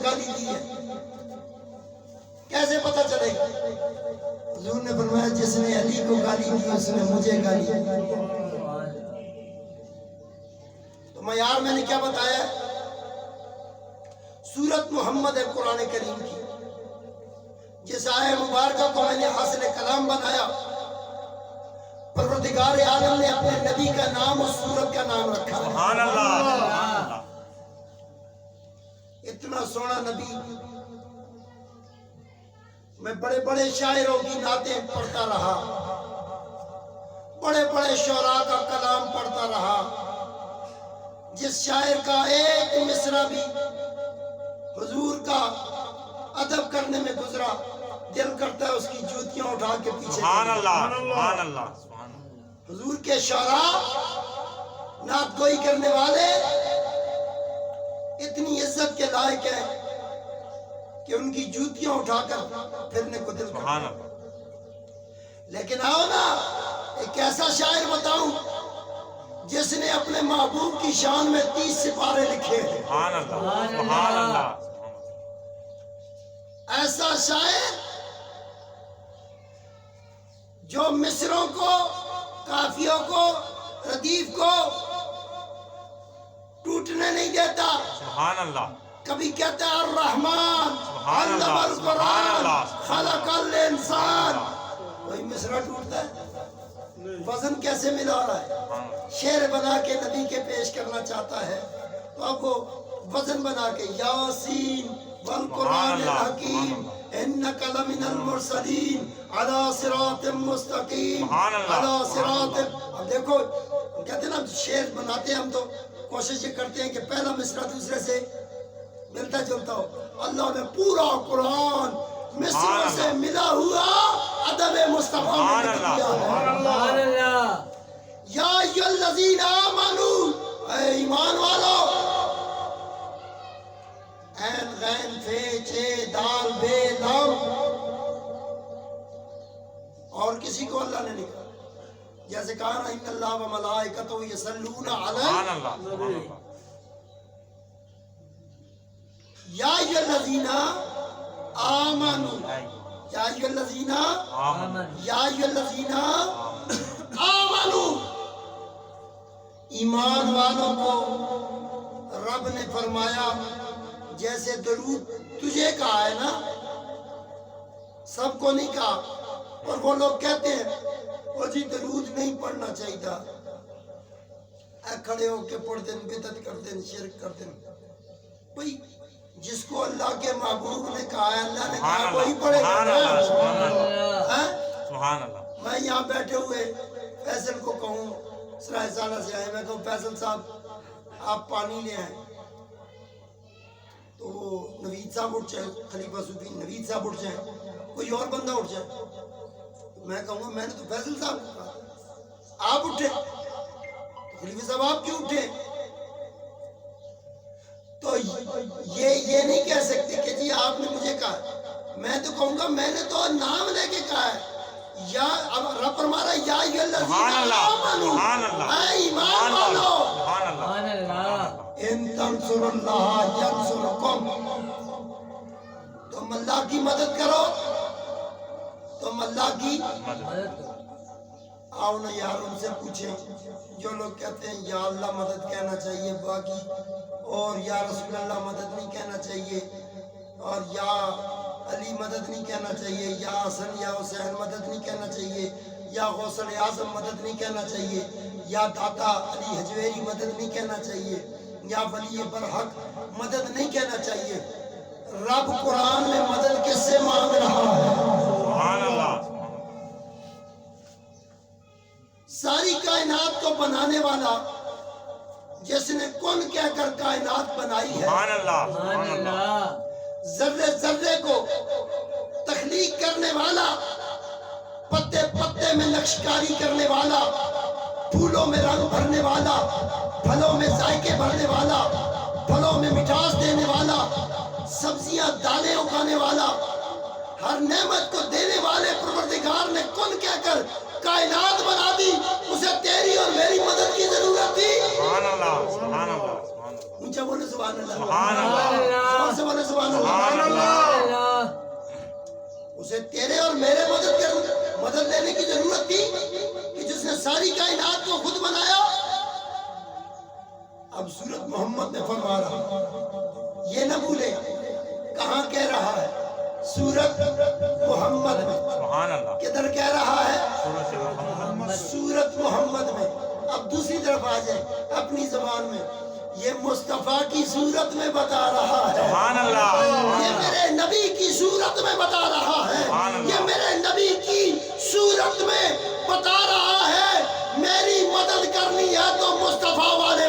گالی دی ہے؟ کیسے پتہ چلے گا؟ حضور نے فرمایا جس نے علی کو گالی دی اس نے مجھے گالی دی۔ تو معیار میں نے کیا بتایا؟ سورت محمد ہے قرآن کریم کی، جس آیہ مبارکہ کو میں نے حاصل کلام بنایا، پروردگار عالم نے اپنے نبی کا نام اس سورت کا نام رکھا ہے۔ سبحان اللہ۔ اتنا سونا نبی، میں بڑے بڑے شاعروں کی نعتیں پڑھتا رہا، بڑے بڑے شعراء کا کلام پڑھتا رہا، جس شاعر کا ایک مصرع بھی حضور کا ادب کرنے میں گزرا، دل کرتا ہے اس کی جوتیاں اٹھا کے پیچھے۔ سبحان اللہ، سبحان اللہ۔ حضور کے شعراء، نعت گوئی کرنے والے اتنی عزت کے لائق ہیں کہ ان کی جوتیاں اٹھا کر پھرنے کو دل کرتا ہے۔ لیکن آؤ نا ایک ایسا شاعر بتاؤں جس نے اپنے محبوب کی شان میں 30 سپارے لکھے ہیں۔ سبحان اللہ، سبحان اللہ۔ ایسا شاعر جو مصروں کو، قافیوں کو، ردیف کو ٹوٹنے نہیں دیتا۔ سبحان اللہ۔ کبھی کہتا ہے الرحمن سبحان اللہ، علم سبحان القرآن اللہ، خلق الانسان، کوئی مصرع ٹوٹتا ہے؟ وزن کیسے ملا رہا ہے؟ شعر بنا کے نبی کے پیش کرنا چاہتا ہے تو اب وہ وزن بنا کے یاسین والقرآن الحکیم انک لمن المرسلین علی صراط مستقیم علی صراط۔ اب دیکھو کہتے ہیں نا شعر بناتے ہیں ہم تو کوشش یہ کرتے ہیں کہ پہلا مصرع دوسرے سے ملتا جلتا ہو۔ اللہ نے پورا قرآن مصروں سے ملا ہوا ادب مصطفیٰ میں لکھ دیا ہے۔ یا ایھا الذین آمنوا، اے ایمان والو، عین غین فے چے دال بے لام، اور کسی کو اللہ نے نہیں کہا، جیسے کہا نا ان اللہ و ملائکتہ یصلون علی سبحان اللہ، سبحان اللہ۔ یا ایھا الذین آمنوا، یا ایھا الذین آمین۔ یا ایھا الذین آمنوا، ایمان والوں کو رب نے فرمایا جیسے درود تجھے کہا ہے نا، سب کو نہیں کہا۔ اور وہ لوگ کہتے ہیں وہ جی درود نہیں پڑھنا چاہیے تھا، اے کھڑے ہو کے پڑھ دیں، بدعت کر دیں، شرک کر دیں۔ بھئی جس کو اللہ کے محبوب نے کہا ہے، اللہ نے کہا وہی پڑھے گا نا۔ سبحان اللہ۔ میں یہاں بیٹھے ہوئے فیصل کو کہوں، سرائے سالہ سے آئے، میں کہوں فیصل صاحب آپ پانی لے آئیں، تو وہ نوید صاحب اٹھ جائیں، خلیفہ صوفی نوید صاحب اٹھ جائیں، کوئی اور بندہ اٹھ جائے، میں کہوں گا میں نے تو فیصل صاحب کو کہا آپ اٹھے، خلیفہ صاحب آپ کیوں اٹھے؟ تو یہ نہیں کہہ سکتے کہ جی آپ نے مجھے کہا، میں تو کہوں گا میں نے تو نام لے کے کہا ہے، یا رب فرمانا یا ایھا الذین آمنوا، اے ایمان والو، سبحان اللہ۔ ان تنصروا اللہ ینصرکم، تم اللہ کی مدد کرو تم اللہ کی مدد کرو۔ آؤ نا یار ان سے پوچھیں جو لوگ کہتے ہیں یا اللہ مدد کہنا چاہیے باقی، اور یا رسول اللہ مدد نہیں کہنا چاہیے، اور یا علی مدد نہیں کہنا چاہیے، یا حسن یا حسین مدد نہیں کہنا چاہیے، یا غوث اعظم مدد نہیں کہنا چاہیے، یا داتا علی حجویری مدد نہیں کہنا چاہیے، یا ولی برحق مدد نہیں کہنا چاہیے۔ رب قرآن میں مدد کس سے مانگ رہا ہے؟ سبحان اللہ۔ ساری کائنات کو بنانے والا جس نے کن کہہ کر کائنات بنائی ہے، سبحان اللہ، سبحان اللہ۔ ذرے ذرے کو تخلیق کرنے والا، پتے پتے میں نقشکاری کرنے والا، پھولوں میں رنگ بھرنے والا، پھلوں میں ذائقے بھرنے والا، پھلوں میں مٹھاس دینے والا، سبزیاں دالیں اگانے والا، ہر نعمت کو دینے والے پروردگار نے کن کہہ کر کائنات بنا دی۔ اسے تیری اور میری مدد کی ضرورت تھی؟ سبحان اللہ، سبحان اللہ، سبحان اللہ۔ اونچا بولے سبحان اللہ، سبحان اللہ، زور سے بولے سبحان اللہ۔ ساری کائنات کو خود بنایا. اب سورت محمد میں فرما رہا، یہ نہ بھولے کہاں کہہ رہا ہے؟ سورت محمد میں. سبحان اللہ. کدھر کہہ رہا ہے؟ سورۃ محمد. سورت محمد میں. اب دوسری طرف آ جائیں اپنی زبان میں. یہ مصطفیٰ کی صورت میں بتا رہا ہے. سبحان اللہ. یہ میرے نبی کی صورت میں بتا رہا ہے. سبحان اللہ. یہ میرے نبی کی صورت میں بتا رہا ہے. میری مدد کرنی ہے تو مصطفیٰ والے